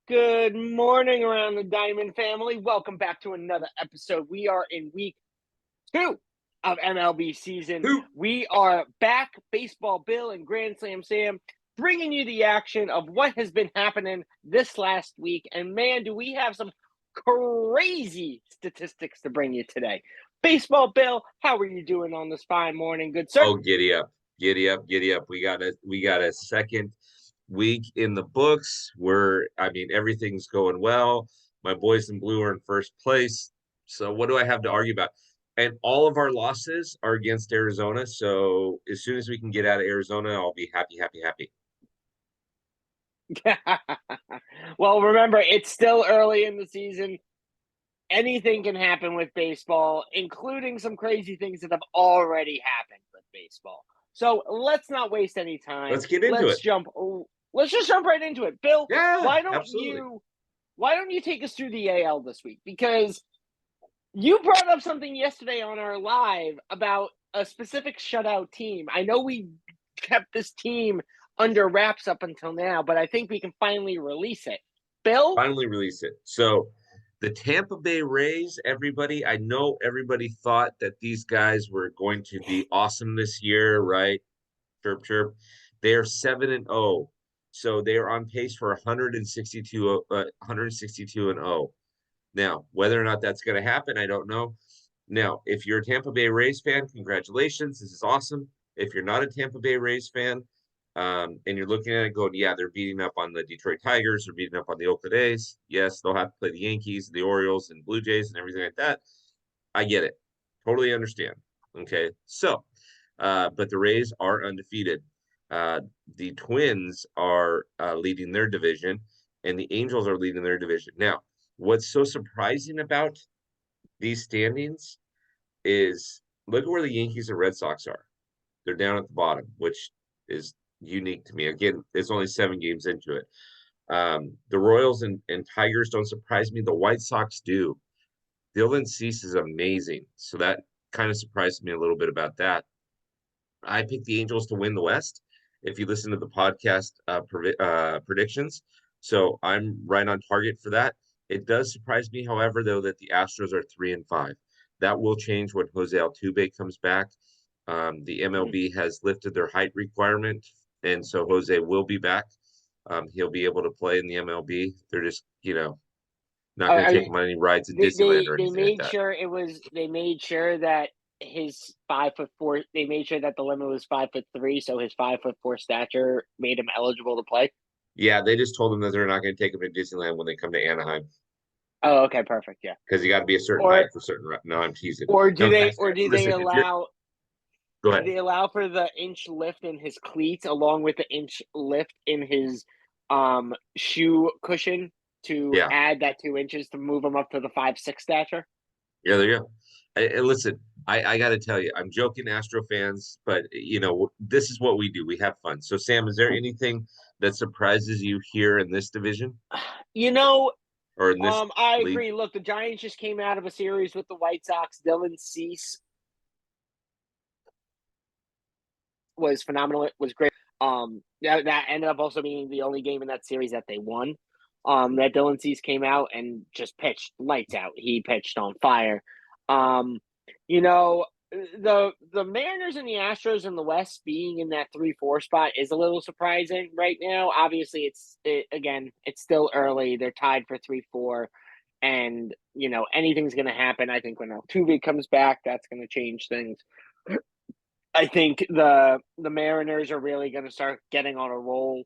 Good morning around the Diamond family. Welcome back to another episode. We are in week two of MLB season. Who? We are back, Baseball Bill and Grand Slam Sam, bringing you the action of what has been happening this last week. And man, do we have some crazy statistics to bring you today. Baseball Bill, how are you doing on this fine morning, good sir? Oh, giddy up, giddy up, giddy up. We got a second week in the books where everything's going well. My boys in blue are in first place. So what do I have to argue about? And all of our losses are against Arizona. So as soon as we can get out of Arizona, I'll be happy, happy, happy. Well, remember, it's still early in the season. Anything can happen with baseball, including some crazy things that have already happened with baseball. So let's not waste any time. Let's get into it. Let's just jump right into it. Bill, Yeah, why don't absolutely. you take us through the AL this week? Because you brought up something yesterday on our live about a specific shutout team. I know we kept this team under wraps up until now, but I think we can finally release it. Bill? Finally release it. So the Tampa Bay Rays, everybody, I know everybody thought that these guys were going to be awesome this year, right? Chirp, chirp. They are 7-0. So they are on pace for 162 and 0. Now, whether or not that's going to happen, I don't know. Now, if you're a Tampa Bay Rays fan, congratulations. This is awesome. If you're not a Tampa Bay Rays fan, and you're looking at it going, yeah, they're beating up on the Detroit Tigers, they're beating up on the Oakland A's. Yes, they'll have to play the Yankees, the Orioles, and Blue Jays and everything like that. I get it. Totally understand. Okay. So, but the Rays are undefeated. The Twins are leading their division, and the Angels are leading their division. Now, what's so surprising about these standings is look at where the Yankees and Red Sox are. They're down at the bottom, which is unique to me. Again, it's only 7 games into it. The Royals and Tigers don't surprise me. The White Sox do. Dylan Cease is amazing. So that kind of surprised me a little bit about that. I picked the Angels to win the West. If you listen to the podcast predictions, so I'm right on target for that. It does surprise me, however, though, that the Astros are 3-5. That will change when Jose Altuve comes back. The MLB has lifted their height requirement, and so Jose will be back. He'll be able to play in the MLB. They're just, not going to take him on any rides in Disneyland or They anything like made that. sure they made sure that his 5'4", they made sure that the limit was 5'3", so his 5'4" stature made him eligible to play. Yeah, they just told him that they're not going to take him to Disneyland when they come to Anaheim Oh, okay, perfect, yeah. because you got to be a certain height Or for certain. No, I'm teasing. or No, do they guys, or do they listen. If you're, allow go do ahead. they allow for the inch lift in his cleats along with the inch lift in his shoe cushion to Yeah, add that 2 inches to move him up to the 5'6" stature? yeah, there you go. And listen, I got to tell you, I'm joking, Astro fans, but this is what we do. We have fun. So, Sam, is there anything that surprises you here in this division You know, or in this I league? agree. Look, the Giants just came out of a series with the White Sox. Dylan Cease was phenomenal. It was great. That ended up also being the only game in that series that they won. That Dylan Cease came out and just pitched lights out. He pitched on fire. Um, you know, the Mariners and the Astros in the West being in that 3-4 spot is a little surprising right now. Obviously, it's still early. They're tied for 3-4. And, anything's going to happen. I think when Altuve comes back, that's going to change things. I think the Mariners are really going to start getting on a roll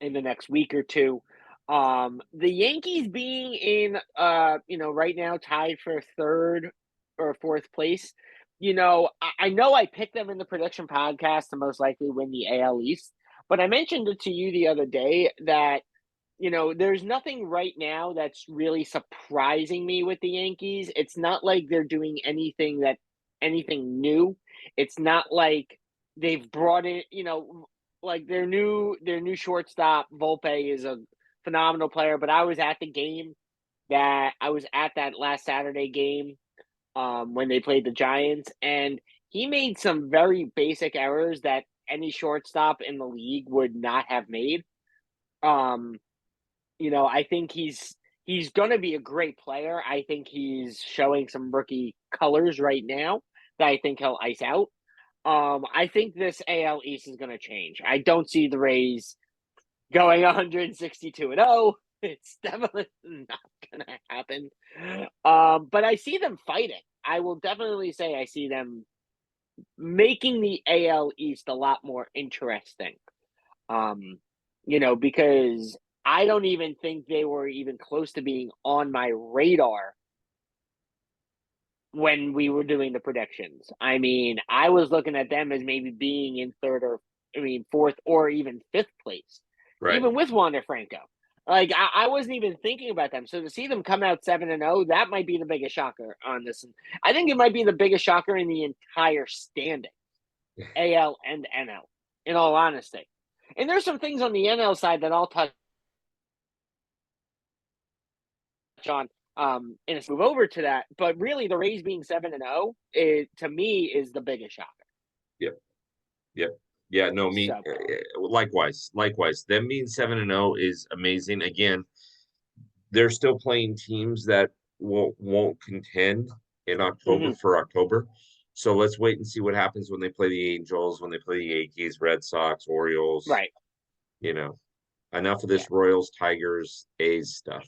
in the next week or two. The Yankees being in, right now tied for third or fourth place. I know I picked them in the prediction podcast to most likely win the AL East, but I mentioned it to you the other day that there's nothing right now that's really surprising me with the Yankees. It's not like they're doing anything new. It's not like they've brought in, like their new shortstop Volpe is a phenomenal player. But I was at that last Saturday game when they played the Giants, and he made some very basic errors that any shortstop in the league would not have made. Um, I think he's going to be a great player. I think he's showing some rookie colors right now that I think he'll ice out. I think this AL East is going to change. I don't see the Rays going 162-0. It's definitely not going to happen. But I see them fighting. I will definitely say I see them making the AL East a lot more interesting. Because I don't even think they were even close to being on my radar when we were doing the predictions. I mean, I was looking at them as maybe being in fourth or even fifth place, Right. even with Wander Franco. Like I wasn't even thinking about them. So to see them come out 7-0, that might be the biggest shocker on this. I think it might be the biggest shocker in the entire standing, AL and NL. In all honesty, and there's some things on the NL side that I'll touch on and let's move over to that. But really, the Rays being 7-0, it to me is the biggest shocker. Yep. Yep. Yeah, no, me So likewise. Likewise. Them being 7-0 is amazing. Again, they're still playing teams that won't contend in October mhm, for October. So let's wait and see what happens when they play the Angels, when they play the Yankees, Red Sox, Orioles, right, you know. Enough of yeah, this Royals, Tigers, A's stuff.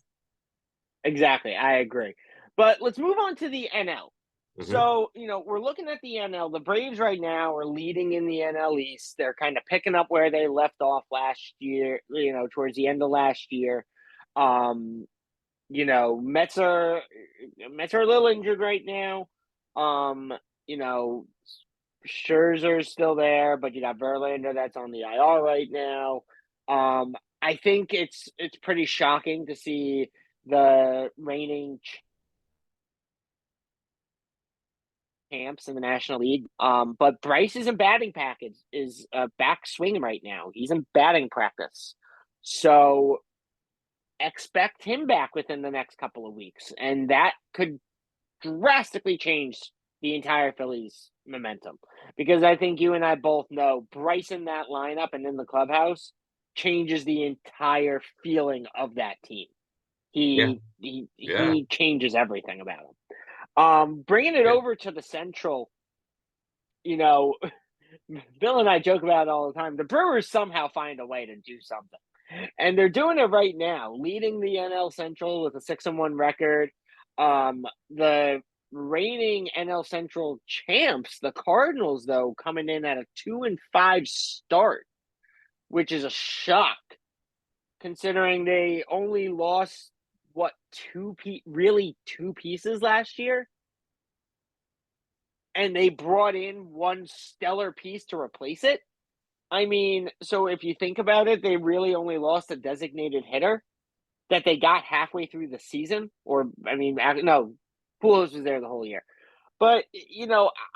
exactly. I agree. But let's move on to the NL. Hmm. So, we're looking at the NL. The Braves right now are leading in the NL East. They're kind of picking up where they left off last year, towards the end of last year. Um, Mets are a little injured right now. Um, you know, Scherzer's still there, but you got Verlander that's on the IR right now. I think it's pretty shocking to see the reigning champs in the National League. But Bryce is in batting package is back swinging right now. He's in batting practice, so expect him back within the next couple of weeks, and that could drastically change the entire Phillies momentum. Because I think you and I both know Bryce in that lineup and in the clubhouse changes the entire feeling of that team. Yeah, yeah, He changes everything about him. Bringing it yeah. over to the Central, you know, Bill and I joke about it all the time. The Brewers somehow find a way to do something. And they're doing it right now, leading the NL Central with a 6-1 record. The reigning NL Central champs, the Cardinals, though, coming in at a 2-5 start, which is a shock considering they only lost what really two pieces last year, and they brought in one stellar piece to replace it. I mean, so if you think about it, they really only lost a designated hitter that they got halfway through the season, or I mean, no, Pujols was there the whole year. But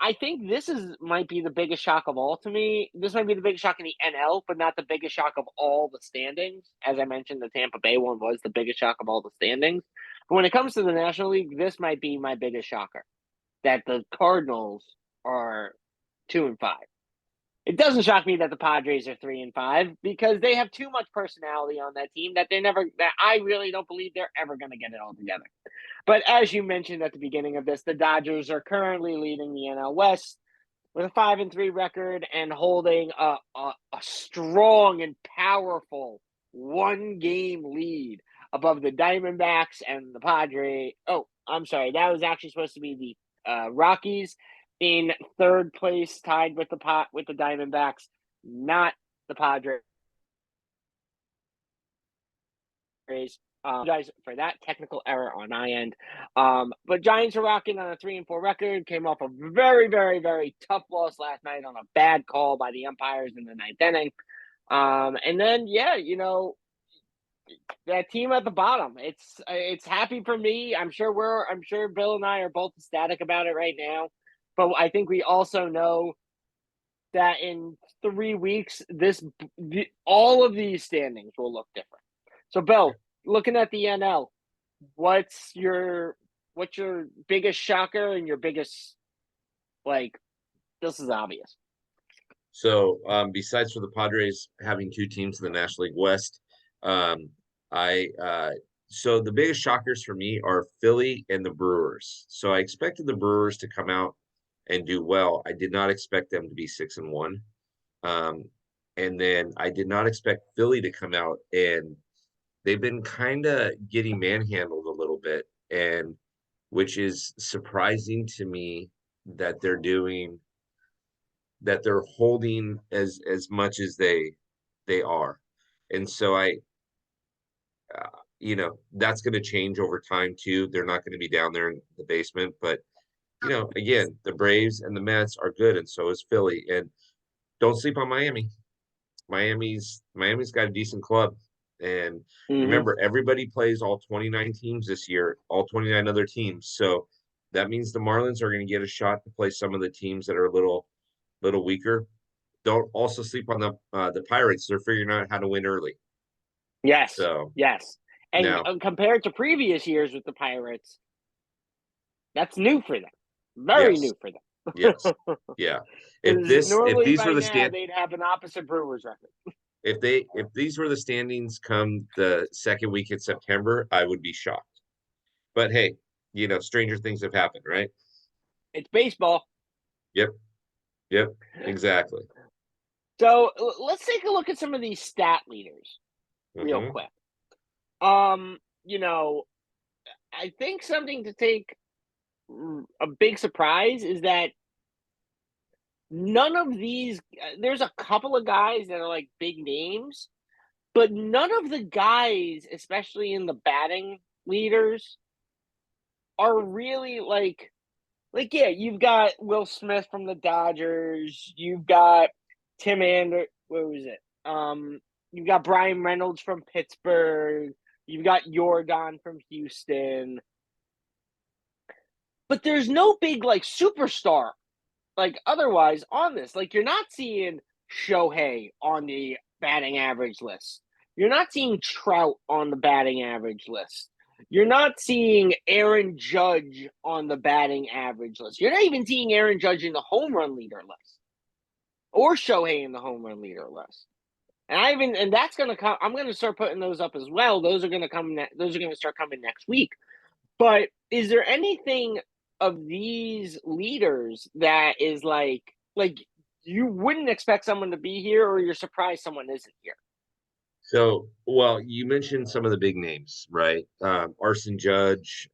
I think this is might be the biggest shock of all to me. This might be the biggest shock in the NL, but not the biggest shock of all the standings. As I mentioned, the Tampa Bay one was the biggest shock of all the standings. But when it comes to the National League, this might be my biggest shocker that the Cardinals are 2-5. It doesn't shock me that the Padres are 3-5 because they have too much personality on that team that I really don't believe they're ever going to get it all together. But as you mentioned at the beginning of this, the Dodgers are currently leading the NL West with a 5-3 record and holding a strong and powerful 1-game lead above the Diamondbacks and the Padres. Oh, I'm sorry, that was actually supposed to be the Rockies in third place, tied with the Diamondbacks, not the Padres. Apologize for that technical error on my end. But Giants are rocking on a 3-4 record. Came off a very, very, very tough loss last night on a bad call by the umpires in the ninth inning. And then, yeah, that team at the bottom. It's happy for me. I'm sure Bill and I are both ecstatic about it right now. But I think we also know that in 3 weeks, all of these standings will look different. So, Bill, looking at the NL, what's your what's your biggest shocker and your biggest like? This is obvious. So besides for the Padres having two teams in the National League West, um, So the biggest shockers for me are Philly and the Brewers. So I expected the Brewers to come out and do well. I did not expect them to be 6-1. Um, and then I did not expect Philly to come out, and they've been kind of getting manhandled a little bit, and which is surprising to me that they're holding as much as they are. And so that's going to change over time too. They're not going to be down there in the basement, but again, the Braves and the Mets are good, and so is Philly. And don't sleep on Miami. Miami's got a decent club. And Hmm. remember, everybody plays all 29 teams this year, all 29 other teams. So that means the Marlins are going to get a shot to play some of the teams that are a little weaker. Don't also sleep on the Pirates. They're figuring out how to win early. Yes, So yes. And now, compared to previous years with the Pirates, that's new for them. Very yes, new for yes, them. yeah. If Because this if normally these by were the now stand they'd have an opposite Brewers record. if these were the standings come the second week in September, I would be shocked. But hey, stranger things have happened, right? It's baseball. Yep, yep, exactly. So let's take a look at some of these stat leaders real Hmm. quick. Um, you know, I think something to take a big surprise is that none of these. There's a couple of guys that are like big names, but none of the guys, especially in the batting leaders, are really like yeah. You've got Will Smith from the Dodgers. You've got Tim Ander. What was it? You've got Brian Reynolds from Pittsburgh. You've got Jordan from Houston. But there's no big like superstar like otherwise on this. Like you're not seeing Shohei on the batting average list. You're not seeing Trout on the batting average list. You're not seeing Aaron Judge on the batting average list. You're not even seeing Aaron Judge in the home run leader list or Shohei in the home run leader list. And that's gonna come. I'm gonna start putting those up as well. Those are gonna come. Those are gonna start coming next week. But is there anything of these leaders that is like you wouldn't expect someone to be here, or you're surprised someone isn't here? So, well, you mentioned some of the big names, right? Arson Judge,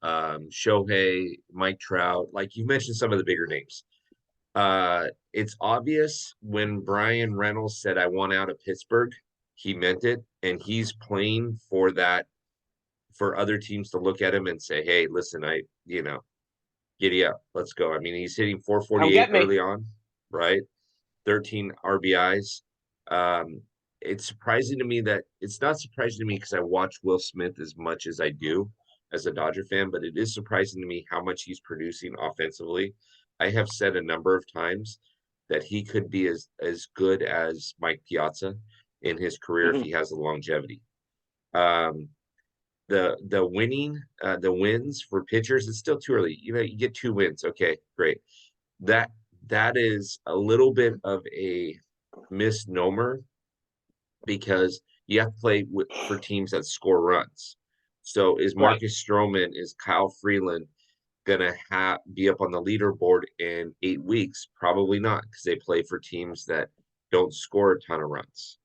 Shohei, Mike Trout. Like you mentioned some of the bigger names. It's obvious when Brian Reynolds said, "I want out of Pittsburgh," he meant it, and he's playing for that for other teams to look at him and say, "Hey, listen, giddy up, let's go." I mean, he's hitting Come 448 get me. early on, right? 13 RBIs. Um, it's surprising to me that it's not surprising to me because I watch Will Smith as much as I do as a Dodger fan, but it is surprising to me how much he's producing offensively. I have said a number of times that he could be as good as Mike Piazza in his career if Mhm. he has the longevity. Um, the wins for pitchers, it's still too early. You get 2 wins. Okay, great. That that is a little bit of a misnomer because you have to play for teams that score runs. So is Right. Marcus Stroman, is Kyle Freeland gonna be up on the leaderboard in 8 weeks? Probably not, because they play for teams that don't score a ton of runs.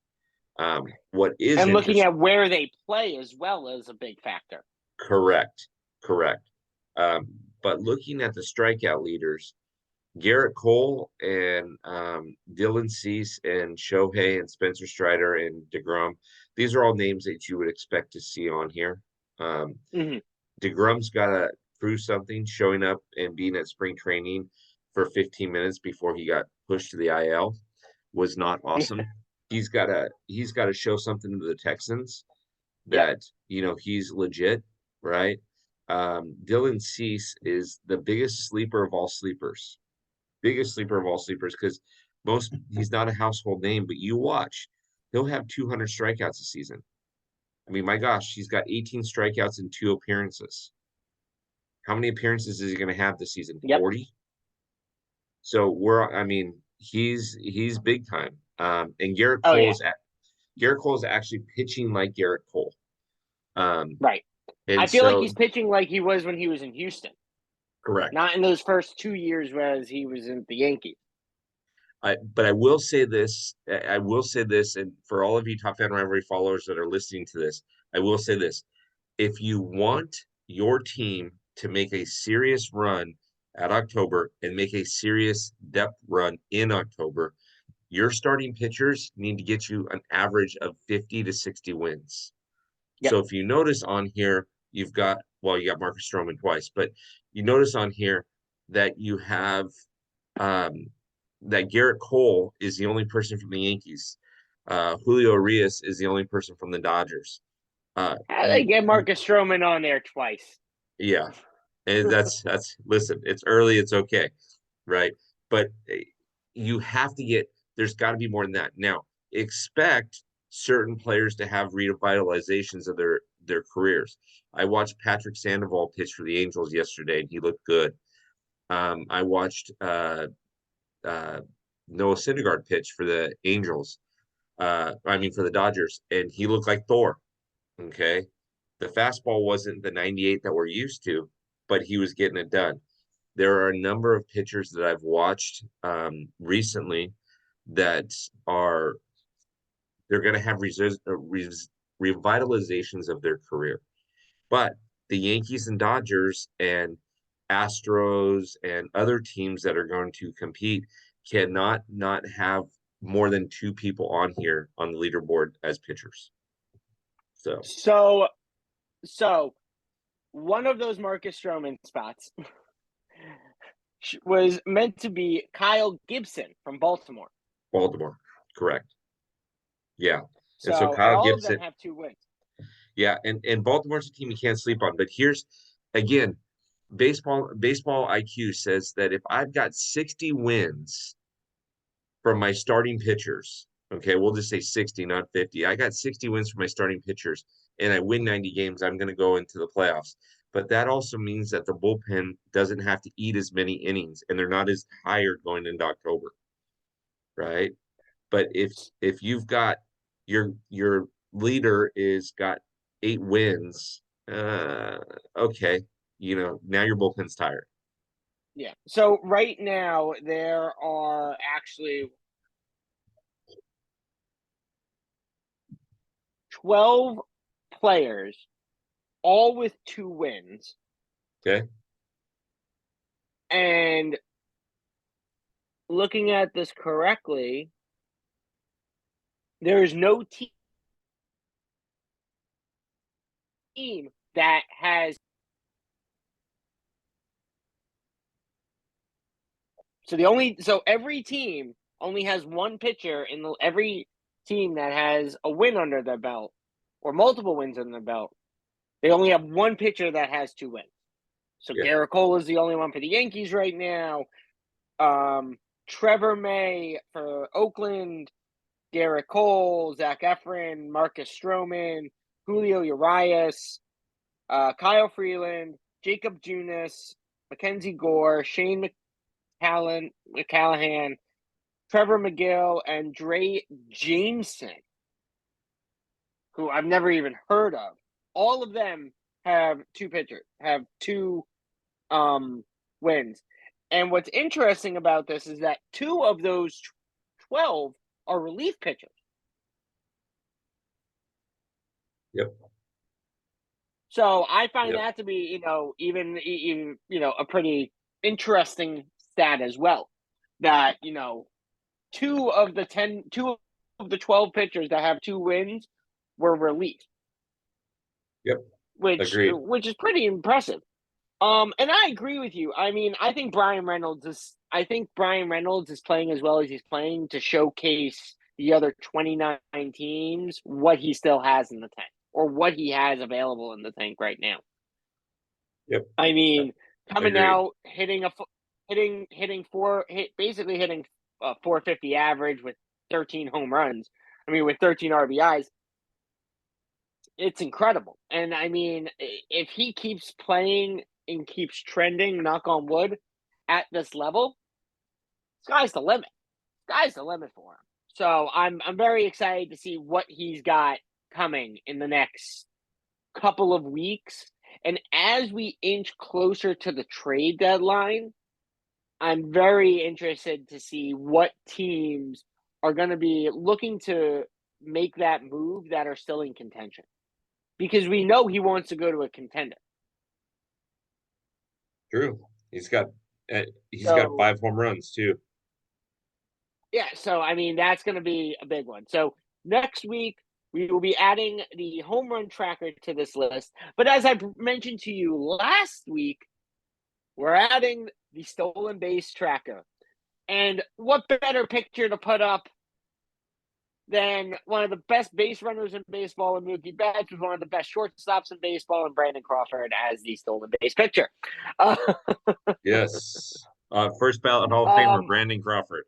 What is And looking interesting? at where they play as well is a big factor. Correct, correct. Um, but looking at the strikeout leaders, Garrett Cole and Dylan Cease and Shohei and Spencer Strider and DeGrom. These are all names that you would expect to see on here. Um, Hmm. DeGrom's got to prove something, showing up and being at spring training for 15 minutes before he got pushed to the IL was not awesome. He's got to show something to the Texans Yep. that he's legit, right? Dylan Cease is the biggest sleeper of all sleepers, because he's not a household name, but you watch, he'll have 200 strikeouts a season. I mean, my gosh, he's got 18 strikeouts in 2 appearances. How many appearances is he going to have this season? Yep. 40. So I mean, he's big time. And Garrett Oh Cole yeah. is at Garrett Cole is actually pitching like Garrett Cole. Right. I And feel like so, he's pitching like he was when he was in Houston, correct. not in those first 2 years whereas he was in the Yankees. But I will say this. I will say this, and for all of you Top Fan Rivalry followers that are listening to this, I will say this. If you want your team to make a serious run at October and make a serious depth run in October, your starting pitchers need to get you an average of 50 to 60 wins. Yep. So if you notice on here, you've got, well, you got Marcus Stroman twice, but you notice on here that you have um, that Garrett Cole is the only person from the Yankees. Julio Urias is the only person from the Dodgers. How they get Marcus Stroman on there twice? Yeah, and that's listen, it's early, it's okay, right? But you have to get, there's got to be more than that. Now, expect certain players to have revitalizations of their careers. I watched Patrick Sandoval pitch for the Angels yesterday, and he looked good. I watched uh, Noah Syndergaard pitch for the Angels. I mean for the Dodgers, and he looked like Thor. Okay, the fastball wasn't the 98 that we're used to, but he was getting it done. There are a number of pitchers that I've watched recently that are they're going to have revitalizations of their career. But the Yankees and Dodgers and Astros and other teams that are going to compete cannot not have more than two people on here on the leaderboard as pitchers. So So one of those Marcus Stroman spots was meant to be Kyle Gibson from Baltimore. Baltimore, correct. Yeah. And so And Kyle all of them Gibson, have 2 wins. yeah, and Baltimore's a team you can't sleep on. But here's again, baseball IQ says that if I've got 60 wins from my starting pitchers, okay, we'll just say 60, not 50. I got 60 wins from my starting pitchers and I win 90 games, I'm going to go into the playoffs. But that also means that the bullpen doesn't have to eat as many innings and they're not as tired going into October, right? But if you've got your leader is got 8 wins, okay, now your bullpen's tired. Yeah. So right now there are actually 12 players, all with 2 wins. Okay. And looking at this correctly, there is no team that has. So every team only has one pitcher every team that has a win under their belt or multiple wins under their belt. They only have one pitcher that has 2 wins. So Yeah. Garrett Cole is the only one for the Yankees right now. Trevor May for Oakland, Garrett Cole, Zach Eflin, Marcus Stroman, Julio Urias, Kyle Freeland, Jacob Junis, Mackenzie Gore, Shane McCallahan, Trevor McGill, and Dre Jameson, who I've never even heard of. All of them have 2 pitchers, have 2 wins. And what's interesting about this is that 2 of those 12 are relief pitchers. Yep. So I find Yep. that to be, even a pretty interesting stat as well. That 2 of the 12 pitchers that have 2 wins were released. Yep. Which Agreed. is pretty impressive. And I agree with you. I mean, I think Brian Reynolds is playing as well as he's playing to showcase the other 29 teams what he still has in the tank or what he has available in the tank right now. Yep. I mean, coming Agreed. out basically hitting a 450 average with 13 home runs. I mean, with 13 RBIs, it's incredible. And I mean, if he keeps playing and keeps trending, knock on wood, at this level, sky's the limit. Sky's the limit for him. So I'm very excited to see what he's got coming in the next couple of weeks. And as we inch closer to the trade deadline, I'm very interested to see what teams are going to be looking to make that move that are still in contention. Because we know he wants to go to a contender. True. He's got So 5 home runs too. yeah, so I mean that's going to be a big one. So next week we will be adding the home run tracker to this list. But as I mentioned to you last week, we're adding the stolen base tracker. And what better picture to put up than one of the best base runners in baseball and Mookie Betts with one of the best shortstops in baseball and Brandon Crawford as the stolen base pitcher. Uh, Yes. First ballot Hall of Famer um, Brandon Crawford.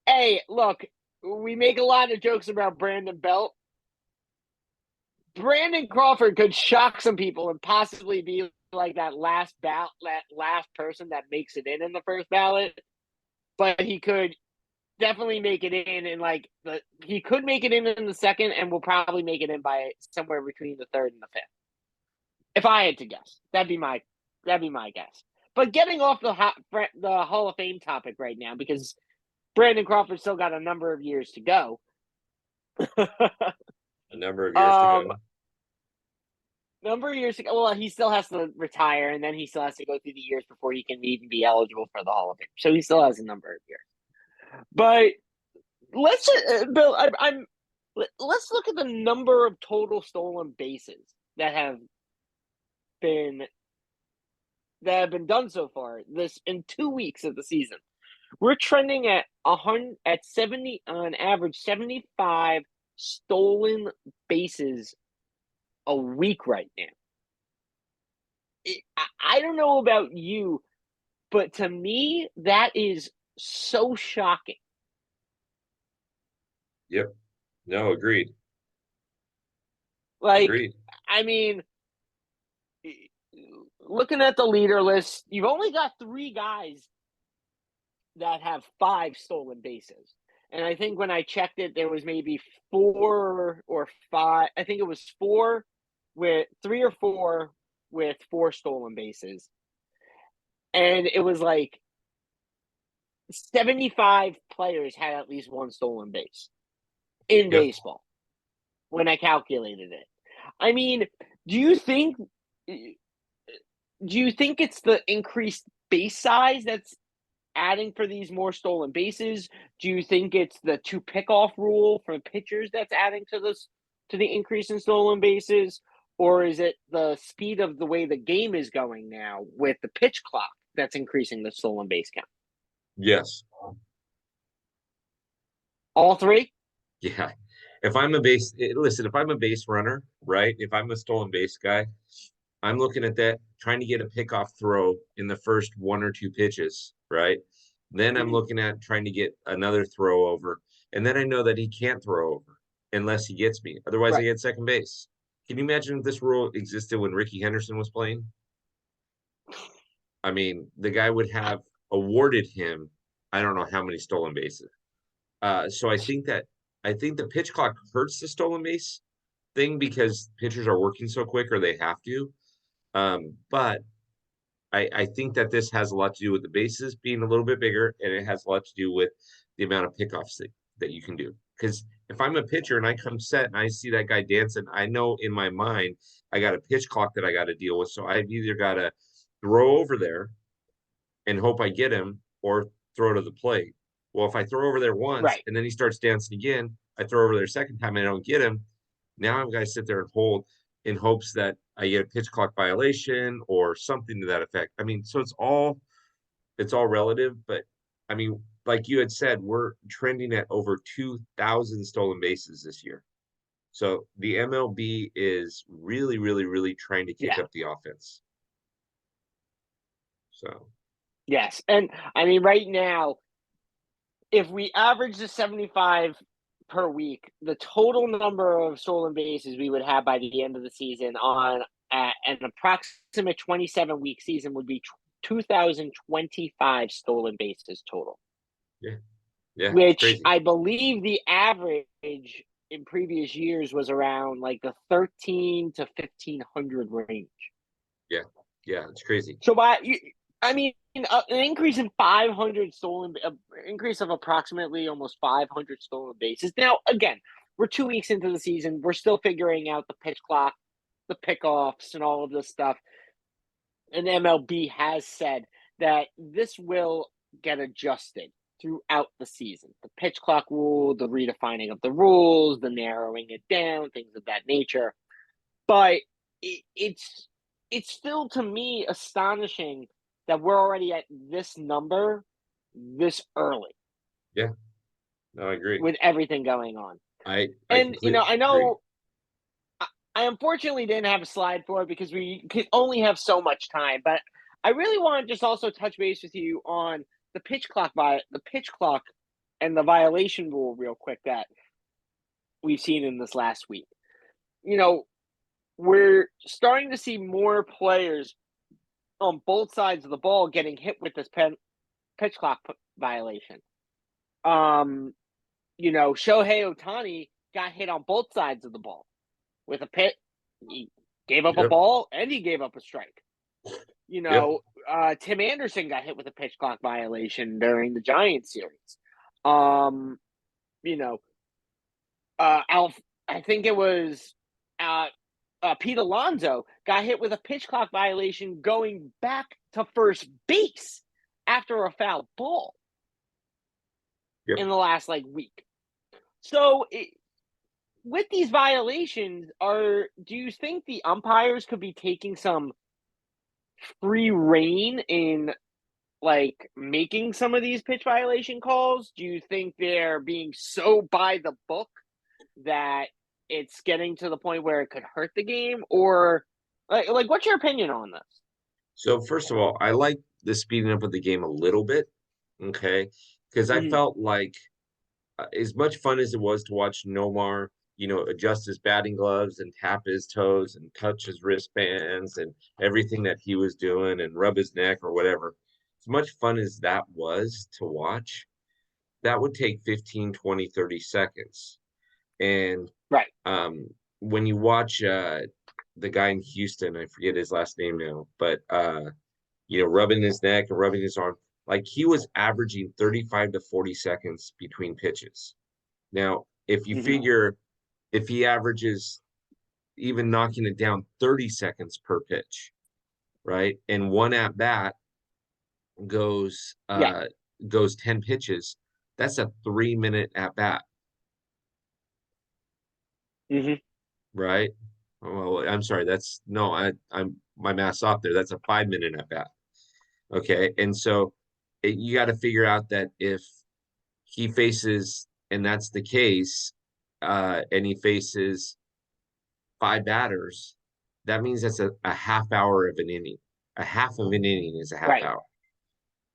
hey, look, we make a lot of jokes about Brandon Belt. Brandon Crawford could shock some people and possibly be like that last person that makes it in the first ballot, but he could definitely make it in he could make it in the second and will probably make it in by somewhere between the third and the fifth. If I had to guess, that'd be my guess. But getting off the Hall of Fame topic right now because Brandon Crawford still got a number of years to go. A number of years to go. Well, he still has to retire, and then he still has to go through the years before he can even be eligible for the Hall of Fame. So he still has a number of years. But let's Bill, let's look at the number of total stolen bases that have been done so far this in 2 weeks of the season. We're trending at 70 on average 75 stolen bases a week right now. I don't know about you, but to me that is so shocking. Yep. No, agreed. Like, Agreed. I mean, looking at the leader list, you've only got 3 guys that have 5 stolen bases. And I think when I checked it, there was maybe 4 or 5. I think it was 4 with 3 or 4 with 4 stolen bases. And it was like 75 players had at least 1 stolen base in baseball when I calculated it. I mean, do you think it's the increased base size that's adding for these more stolen bases? Do you think it's the 2 pickoff rule for pitchers that's adding to the increase in stolen bases? Or is it the speed of the way the game is going now with the pitch clock that's increasing the stolen base count? Yes. All 3? Yeah. If I'm a base, listen, if I'm a base runner, right? If I'm a stolen base guy, I'm looking at that, trying to get a pickoff throw in the first 1 or 2 pitches, right? Then I'm looking at trying to get another throw over. And then I know that he can't throw over unless he gets me. Otherwise, I Right. get second base. Can you imagine if this rule existed when Ricky Henderson was playing? I mean, the guy would have awarded him, I don't know how many stolen bases. So I think the pitch clock hurts the stolen base thing because pitchers are working so quick or they have to. But I think that this has a lot to do with the bases being a little bit bigger, and it has a lot to do with the amount of pickoffs that you can do. Because if I'm a pitcher and I come set and I see that guy dancing, I know in my mind I got a pitch clock that I got to deal with. So I've either got to throw over there and hope I get him or throw to the plate. Well, if I throw over there once Right. and then he starts dancing again, I throw over there second time and I don't get him. Now I've got to sit there and hold in hopes that I get a pitch clock violation or something to that effect. I mean, so it's all relative, but I mean, like you had said, we're trending at over 2,000 stolen bases this year. So the MLB is really, really, really trying to kick Yeah. up the offense. So Yes. And I mean, right now, if we average the 75 per week, the total number of stolen bases we would have by the end of the season on an approximate 27-week season would be 2,025 stolen bases total. yeah, Yeah, it's which crazy. I believe the average in previous years was around like the 13 to 1500 range. Yeah, yeah, it's crazy. So I mean, an increase in 500 stolen, increase of approximately almost 500 stolen bases. Now, again, we're 2 weeks into the season. We're still figuring out the pitch clock, the pickoffs, and all of this stuff. And MLB has said that this will get adjusted throughout the season. The pitch clock rule, the redefining of the rules, the narrowing it down, things of that nature. But it's still to me astonishing that we're already at this number this early Yeah, no, I agree. with everything going on. I And completely I agree. know I unfortunately didn't have a slide for it because we could only have so much time, but I really want to just also touch base with you on the pitch clock and the violation rule real quick that we've seen in this last week. You know, we're starting to see more players on both sides of the ball getting hit with this pitch clock violation. Um, Shohei Otani got hit on both sides of the ball with a pit. He gave up a Yep, ball and he gave up a strike. yep, Tim Anderson got hit with a pitch clock violation during the Giants series. Um, you know, Alf, I think it was uh, Pete Alonso got hit with a pitch clock violation going back to first base after a foul ball yep. in the last like week. So with these violations, do you think the umpires could be taking some free reign in like making some of these pitch violation calls? Do you think they're being so by the book that it's getting to the point where it could hurt the game, or like what's your opinion on this? So first of all, I like the speeding up of the game a little bit, okay? Because I Mhm. felt like as much fun as it was to watch Nomar, adjust his batting gloves and tap his toes and touch his wristbands and everything that he was doing and rub his neck or whatever. As much fun as that was to watch, that would take 15, 20, 30 seconds. And Right. um, when you watch the guy in Houston, I forget his last name now, but rubbing his neck and rubbing his arm, like he was averaging 35 to 40 seconds between pitches. Now, if you Hmm. figure if he averages even knocking it down 30 seconds per pitch, right? And one at bat goes Yeah. uh goes 10 pitches, that's a 3 minute at bat, Hmm. right? Well, I'm sorry, that's no, I'm my math's off there. That's a 5 minute at bat. Okay. And so you got to figure out that if he faces, and that's the case, and he faces five batters, that means that's a half hour of an inning. A half of an inning is a half Right. hour.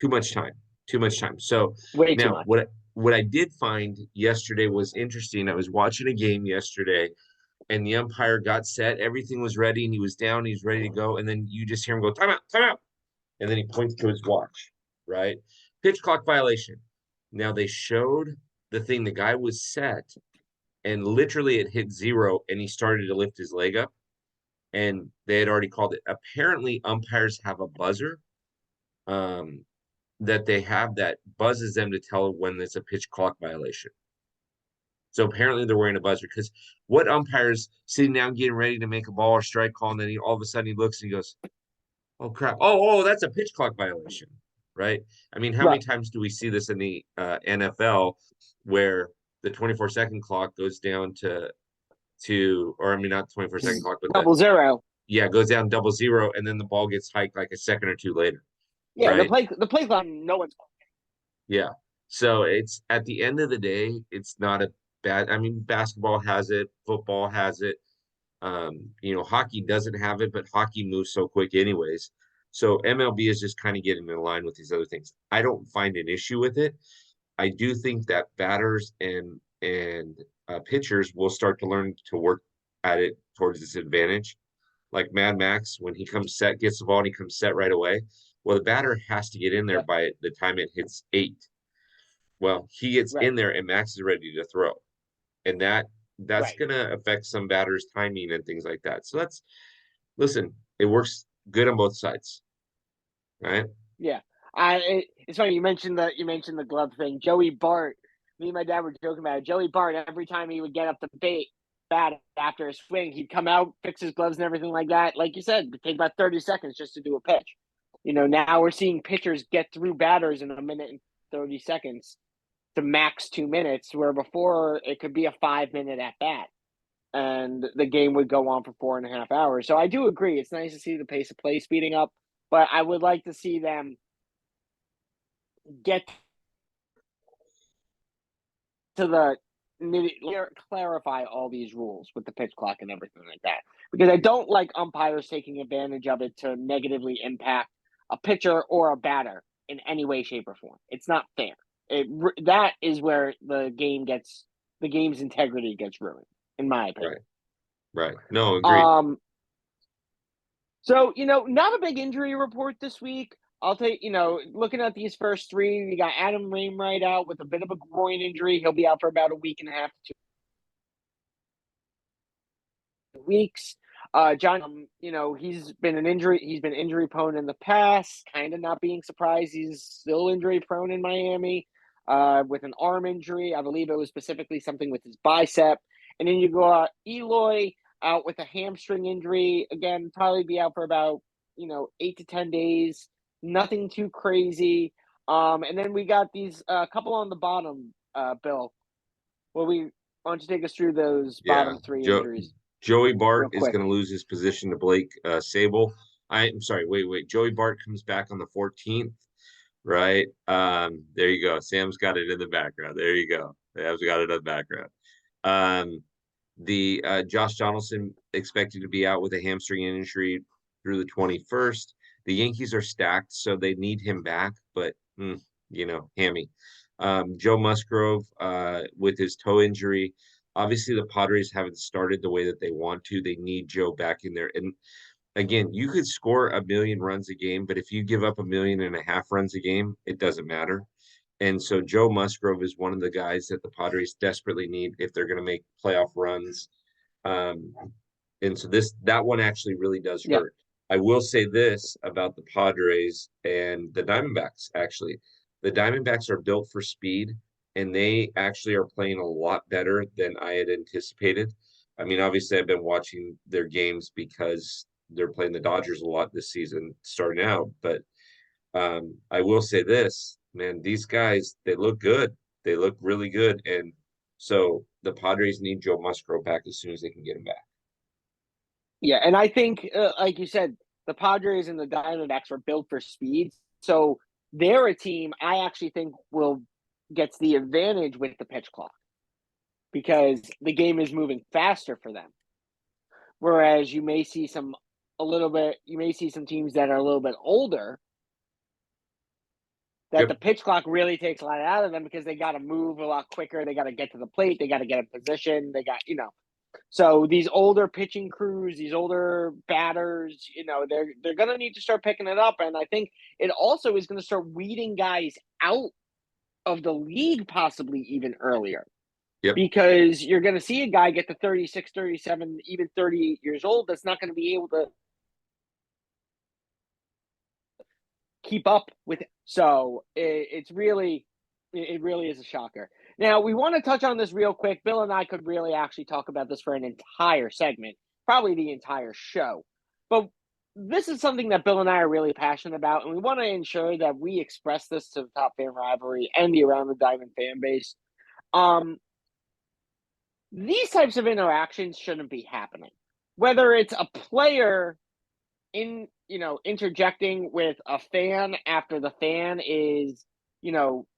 Too much time. Too much time. So Way too now much. what I did find yesterday was interesting. I was watching a game yesterday and the umpire got set, everything was ready, and he was down, he's ready to go, and then you just hear him go, time out, time out. And then he points to his watch, right? Pitch clock violation. Now they showed the thing, the guy was set, and literally it hit zero, and he started to lift his leg up, and they had already called it. Apparently, umpires have a buzzer um, that they have that buzzes them to tell when there's a pitch clock violation. So apparently they're wearing a buzzer because what umpire's sitting down getting ready to make a ball or strike call, and then all of a sudden he looks and he goes, "Oh crap! Oh, that's a pitch clock violation." Right? I mean, how many Right. times do we see this in the NFL where the 24-second clock goes down or I mean, not 24-second clock, but the 0-0. yeah, goes down double zero, and then the ball gets hiked like a second or two later, Yeah. right? The play clock. No one's. Yeah. So it's at the end of the day, it's not a bad. I mean, basketball has it, football has it. Hockey doesn't have it, but hockey moves so quick anyways. So MLB is just kind of getting in line with these other things. I don't find an issue with it. I do think that batters and pitchers will start to learn to work at it towards this advantage. Like Mad Max, when he comes set, gets the ball and he comes set right away. Well, the batter has to get in there Yep. by the time it hits eight. Well, he gets Right. in there and Max is ready to throw. And that's Right. gonna affect some batters' timing and things like that. So listen, it works good on both sides, right? Yeah. It's funny you mentioned the glove thing. Joey Bart, me and my dad were joking about it. Joey Bart, every time he would get up to bat after a swing, he'd come out, fix his gloves and everything like that. Like you said, it'd take about 30 seconds just to do a pitch. Now we're seeing pitchers get through batters in a minute and 30 seconds to max 2 minutes, where before it could be a 5 minute at bat and the game would go on for 4.5 hours. So I do agree. It's nice to see the pace of play speeding up, but I would like to see them get to the clarify all these rules with the pitch clock and everything like that. Because I don't like umpires taking advantage of it to negatively impact a pitcher or a batter in any way, shape, or form. It's not fair. That is where the game's integrity gets ruined, in my opinion. Right. No, agreed. So, not a big injury report this week. I'll take, looking at these first three, we got Adam Wainwright out with a bit of a groin injury. He'll be out for about a week and a half to 2 weeks. John, he's been injury prone in the past, kind of not being surprised. He's still injury prone in Miami with an arm injury. I believe it was specifically something with his bicep. And then you go Eloy out with a hamstring injury. Again, probably be out for about, 8 to 10 days. Nothing too crazy. And then we got these couple on the bottom, Bill. Why don't you take us through those Yeah. bottom three injuries Joey Bart real is quick? going to lose his position to Blake Sable. I'm sorry. Wait. Joey Bart comes back on the 14th, right? There you go. Sam's got it in the background. There you go. Sam's got it in the background. The Josh Donaldson expected to be out with a hamstring injury through the 21st. The Yankees are stacked, so they need him back, but hammy. Joe Musgrove with his toe injury. Obviously, the Padres haven't started the way that they want to. They need Joe back in there. And again, you could score 1 million runs a game, but if you give up 1.5 million runs a game, it doesn't matter. And so Joe Musgrove is one of the guys that the Padres desperately need if they're going to make playoff runs. And so that one actually really does Yeah. hurt. I will say this about the Padres and the Diamondbacks, actually. The Diamondbacks are built for speed, and they actually are playing a lot better than I had anticipated. I mean, obviously, I've been watching their games because they're playing the Dodgers a lot this season starting out. But I will say this, man, these guys, they look good. They look really good. And so the Padres need Joe Musgrove back as soon as they can get him back. Yeah, and I think, like you said, the Padres and the Diamondbacks are built for speed. So they're a team I actually think gets the advantage with the pitch clock because the game is moving faster for them. Whereas you may see some teams that are a little bit older that the pitch clock really takes a lot out of them because they got to move a lot quicker. They got to get to the plate. They got to get in position. They got, So these older pitching crews, these older batters, they're going to need to start picking it up. And I think it also is going to start weeding guys out of the league possibly even earlier. Yep. Because you're going to see a guy get to 36, 37, even 38 years old that's not going to be able to keep up with it. So it really is a shocker. Now, we want to touch on this real quick. Bill and I could really actually talk about this for an entire segment, probably the entire show. But this is something that Bill and I are really passionate about, and we want to ensure that we express this to the Top Fan Rivalry and the Around the Diamond fan base. These types of interactions shouldn't be happening. Whether it's a player interjecting with a fan after the fan is,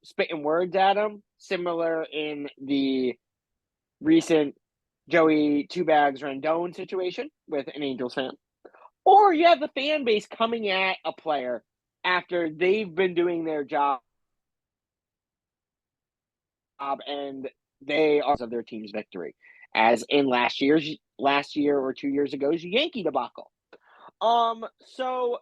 spitting words at him, similar in the recent Joey Two Bags Rendon situation with an Angels fan. Or you have the fan base coming at a player after they've been doing their job and they are of their team's victory, as in last year or 2 years ago's Yankee debacle. So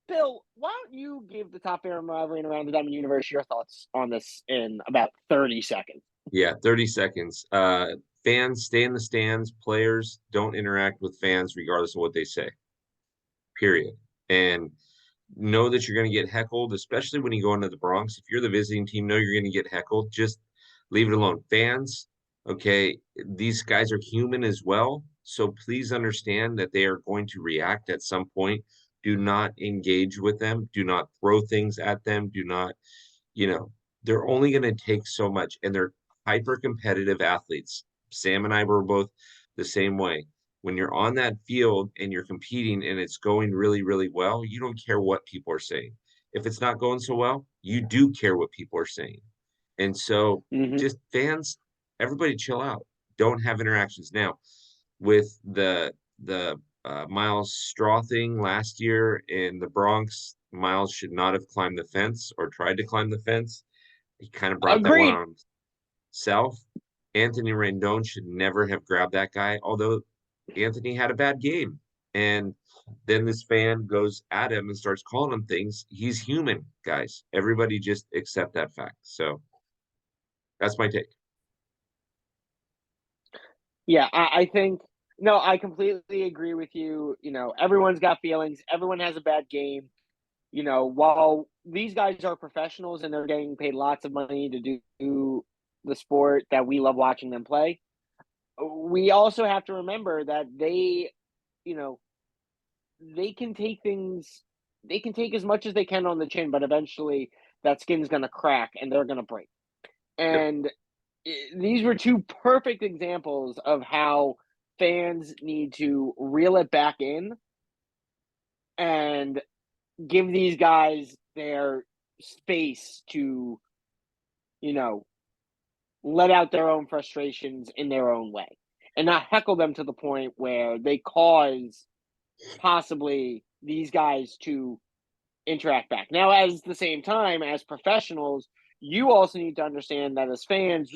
Bill, why don't you give the top fan rivalry and around the Diamond Universe your thoughts on this in about 30 seconds? Yeah, 30 seconds. Fans stay in the stands. Players don't interact with fans regardless of what they say. Period. And know that you're going to get heckled, especially when you go into the Bronx. If you're the visiting team, know you're going to get heckled. Just leave it alone. Fans, okay, these guys are human as well. So please understand that they are going to react at some point. Do not engage with them. Do not throw things at them. Do not, you know, they're only going to take so much, and they're hyper competitive athletes. Sam and I were both the same way. When you're on that field and you're competing and it's going really, really well, you don't care what people are saying. If it's not going so well, you do care what people are saying. And so Mm-hmm. just fans, everybody chill out. Don't have interactions. Now, with the Miles Straw thing last year in the Bronx, Miles should not have climbed the fence or tried to climb the fence. He kind of brought that one Agreed. on himself. Anthony Rendon should never have grabbed that guy, although Anthony had a bad game. And then this fan goes at him and starts calling him things. He's human, guys. Everybody just accept that fact. So that's my take. Yeah, I think no, I completely agree with you. Everyone's got feelings. Everyone has a bad game. While these guys are professionals and they're getting paid lots of money to do the sport that we love watching them play, we also have to remember that you know, they can take things, they can take as much as they can on the chin, but eventually that skin's going to crack and they're going to break. Yep. And these were two perfect examples of how fans need to reel it back in and give these guys their space to, you know, let out their own frustrations in their own way and not heckle them to the point where they cause possibly these guys to interact back. Now, as the same time, as professionals, you also need to understand that as fans,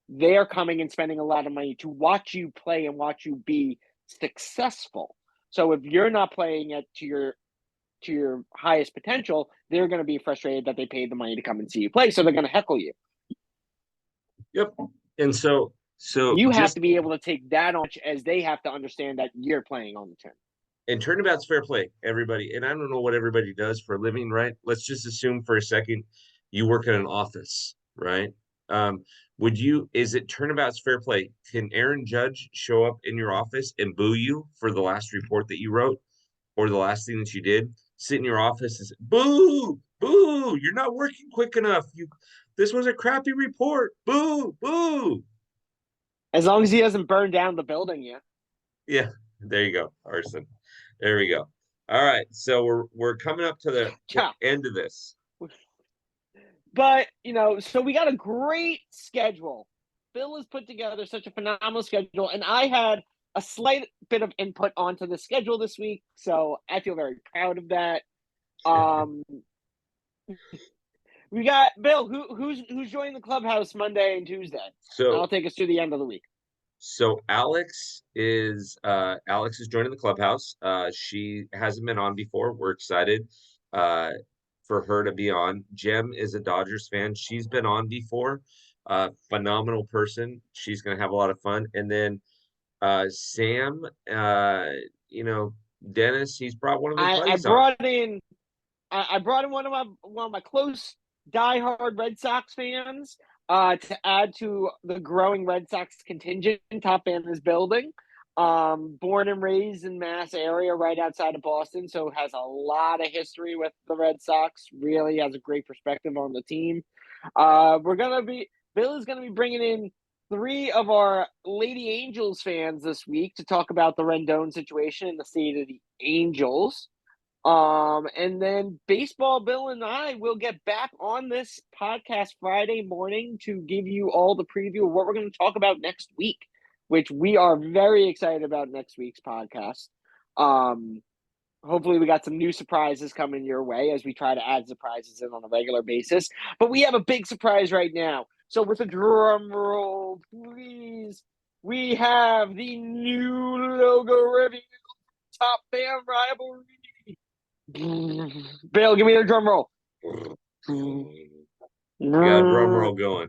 they're coming and spending a lot of money to watch you play and watch you be successful. So if you're not playing it to your highest potential, they're going to be frustrated that they paid the money to come and see you play. So they're going to heckle you. Yep. And so You have just to be able to take that on as they have to understand that you're playing on the turn. and turnabout's fair play, everybody. And I don't know what everybody does for a living, right? Let's just assume for a second you work in an office, right? Um, is it turnabout's fair play? Can Aaron Judge show up in your office and boo you for the last report that you wrote or the last thing that you did? Sit in your office and say, boo, boo, you're not working quick enough. This was a crappy report. Boo, boo. As long as he doesn't burn down the building, yeah. Yeah, there you go, arson. There we go. All right, so we're coming up to the Yeah. end of this. But, so we got a great schedule. Bill has put together such a phenomenal schedule, and I had a slight bit of input onto the schedule this week, so I feel very proud of that. Um, we got Bill. Who's joining the clubhouse Monday and Tuesday? And So I'll take us through the end of the week. so Alex is joining the clubhouse. She hasn't been on before. We're excited uh for her to be on. Jem is a Dodgers fan. She's been on before. Phenomenal person. She's gonna have a lot of fun. And then Sam, you know, Dennis, he's brought one of his I, I buddies on. brought in I brought in one of my close diehard Red Sox fans to add to the growing Red Sox contingent. Top fan is building. Born and raised in Mass area, right outside of Boston, so has a lot of history with the Red Sox. Really has a great perspective on the team. Bill is gonna be bringing in three of our Lady Angels fans this week to talk about the Rendon situation and the state of the Angels. And then Baseball Bill and I will get back on this podcast Friday morning to give you all the preview of what we're going to talk about next week, which we are very excited about next week's podcast. Hopefully we got some new surprises coming your way as we try to add surprises in on a regular basis. But we have a big surprise right now. So with a drum roll, please, we have the new logo reveal, Top Fan Rivalry. Bill, give me the drum roll. We got a drum roll going.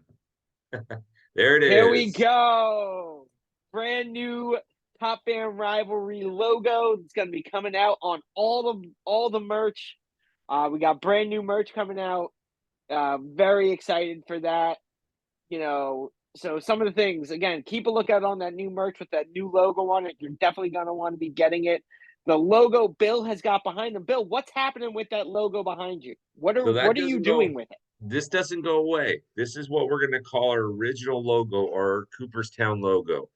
There it Here we is. go. Brand new Top Fan Rivalry logo. It's gonna be coming out on all the merch. We got brand new merch coming out. Very excited for that. So some of the things, again, keep a lookout on that new merch with that new logo on it. You're definitely gonna want to be getting it. The logo Bill has got behind him. Bill, what's happening with that logo behind you? What are So that what are you doesn't doing go. with it? This doesn't go away. This is what we're going to call our original logo or Cooperstown logo.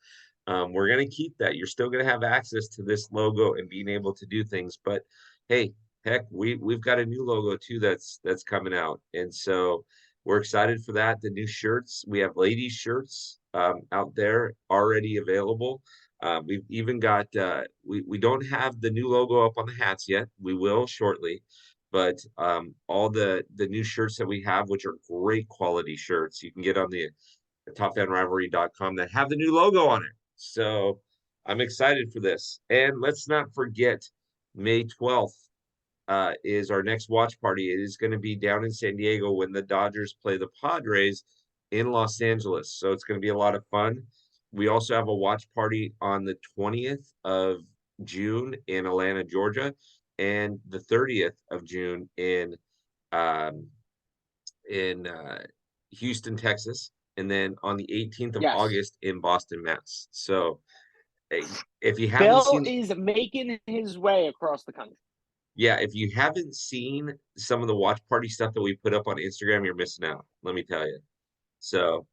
We're going to keep that. You're still going to have access to this logo and being able to do things. But hey, heck, we've got a new logo too that's coming out, and so we're excited for that. The new shirts, we have ladies shirts out there already available. We've even got we don't have the new logo up on the hats yet. We will shortly, but all the new shirts that we have, which are great quality shirts, you can get on the topfanrivalry.com that have the new logo on it. So I'm excited for this. And let's not forget, May 12th is our next watch party. It is going to be down in San Diego when the Dodgers play the Padres in Los Angeles. So it's going to be a lot of fun. We also have a watch party on the 20th of June in Atlanta, Georgia, and the 30th of June um, in Houston, Texas, and then on the 18th of Yes. August in Boston, Mass. So if you haven't Bill seen, is making his way across the country. yeah, if you haven't seen some of the watch party stuff that we put up on Instagram, you're missing out. Let me tell you. So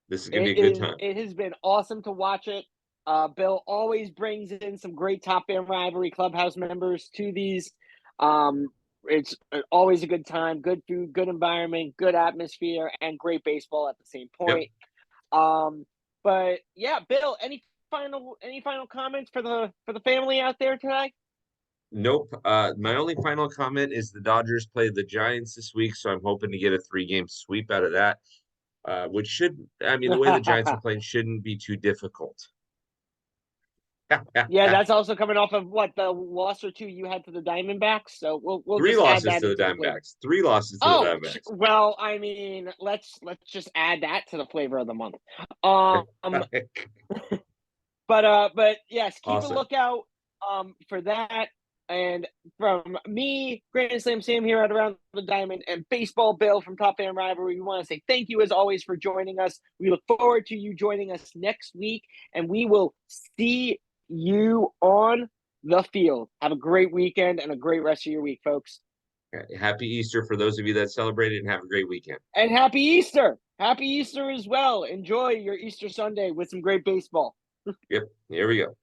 this is gonna be a good time. It has been awesome to watch it. Bill always brings in some great Top Fan Rivalry Clubhouse members to these. It's always a good time, good food, good environment, good atmosphere, and great baseball at the same Yep. point. But yeah, Bill, any final comments for the family out there today? Nope. My only final comment is the Dodgers play the Giants this week, so I'm hoping to get a 3-game sweep out of that. Which should, I mean, the way the Giants are playing shouldn't be too difficult. Yeah, that's also coming off of what the loss or two you had to the Diamondbacks. So we'll Three just add losses that to the into the flavor. Diamondbacks. 3 losses to the Oh Diamondbacks. well, I mean, let's just add that to the flavor of the month. Um, but yes, keep a Awesome. lookout for that. And from me, Grand Slam Sam here at Around the Diamond, and Baseball Bill from Top Fan Rivalry, we want to say thank you as always for joining us. We look forward to you joining us next week, and we will see you on the field. Have a great weekend and a great rest of your week, folks. Happy Easter for those of you that celebrate it, and have a great weekend. And happy Easter. Happy Easter as well. Enjoy your Easter Sunday with some great baseball. Yep. Here we go.